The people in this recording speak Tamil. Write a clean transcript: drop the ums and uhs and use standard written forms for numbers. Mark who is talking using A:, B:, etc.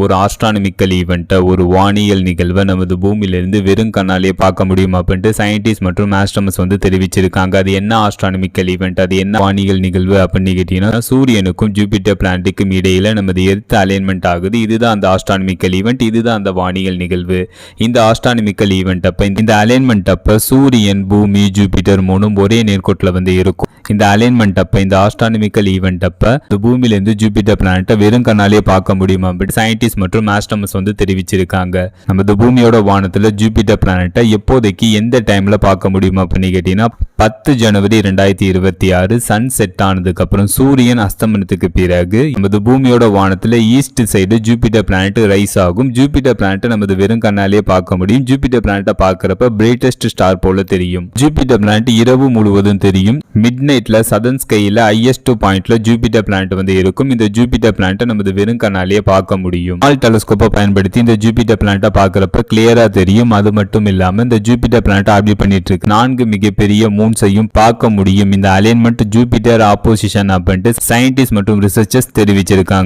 A: ஒரு ஆஸ்ட்ரானமிக்கல் ஈவெண்ட்டை, ஒரு வானியல் நிகழ்வை நமது பூமியிலிருந்து வெறும் கண்ணாலே பார்க்க முடியும் அப்படின்ட்டு சயின்டிஸ்ட் மற்றும் ஆஸ்ட்ரோனமர்ஸ் தெரிவிச்சிருக்காங்க. அது என்ன ஆஸ்ட்ரானமிக்கல் ஈவெண்ட், அது என்ன வானியல் நிகழ்வு அப்படின்னு கேட்டீங்கன்னா, சூரியனுக்கும் ஜூபிட்டர் பிளானட்டுக்கும் இடையில நமது எர்த் அலைன்மெண்ட் ஆகுது. இதுதான் அந்த ஆஸ்ட்ரானமிக்கல் ஈவெண்ட், இதுதான் அந்த வானியல் நிகழ்வு. இந்த ஆஸ்ட்ரானமிக்கல் ஈவெண்ட் அப்ப, இந்த அலைன்மெண்ட் அப்ப சூரியன், பூமி, ஜூபிட்டர் மூணும் ஒரே நேர்கோட்டில் இருக்கும். இந்த அலைன்மெண்ட் அப்ப, இந்த ஆஸ்ட்ரானமிக்கல் ஈவெண்ட் அப்ப பூமியிலிருந்து ஜூபிட்டர் பிளானட்டை வெறும் கண்ணாலே பார்க்க முடியுமா அப்படின்னு சயின்டிஸ்ட் மற்றும் ஆஸ்ட்ரோனமர்ஸ் தெரிவிச்சிருக்காங்க. நமது பூமியோட வானத்துல ஜூபிட்டர் பிளானட்டை எப்போதைக்கு எந்த டைம்ல பார்க்க முடியுமா அப்படின்னு கேட்டீங்கன்னா, 10 ஜனவரி 2026 சன் செட் ஆனதுக்கு அப்புறம், சூரியன் அஸ்தமனத்துக்கு பிறகு நமது பூமியோட வானத்துல east side Jupiter planet rise ஆகும். ஜூபிட்டர் பிளானட்டை நமது வெறும் கண்ணாலே பார்க்க முடியும். ஜூபிட்டர் பிளானட்டை பார்க்கறப்ப பிரைட்டஸ்ட் ஸ்டார் போல தெரியும். ஜூபிட்டர் பிளானட் இரவு முழுவதும் தெரியும். மிட் நைட்ல சதர்ன் ஸ்கைல ஹையஸ்ட் பாயிண்ட்ல ஜூபிட்டர் பிளானட் இருக்கும். இந்த ஜூபிட்டர் பிளானட்டை நமது வெறும் கண்ணாலே பார்க்க முடியும். ஸ்மால் டெலஸ்கோப்பை பயன்படுத்தி இந்த ஜூபிட்டர் பிளானட்டை பார்க்கறப்ப கிளியரா தெரியும். அது மட்டும் இல்லாம இந்த ஜூபிட்டர் பிளானட் ஆர்பிட் பண்ணிட்டு இருக்கு 4 மிகப்பெரிய மூன்ஸையும் பார்க்க முடியும். இந்த அலைன்மெண்ட் ஜூபிட்டர் ஆப்போசிஷன் அப்படின்ட்டு சயின்டிஸ்ட் மற்றும் ரிசர்ச்சர்ஸ் தெரிவிச்சிருக்காங்க.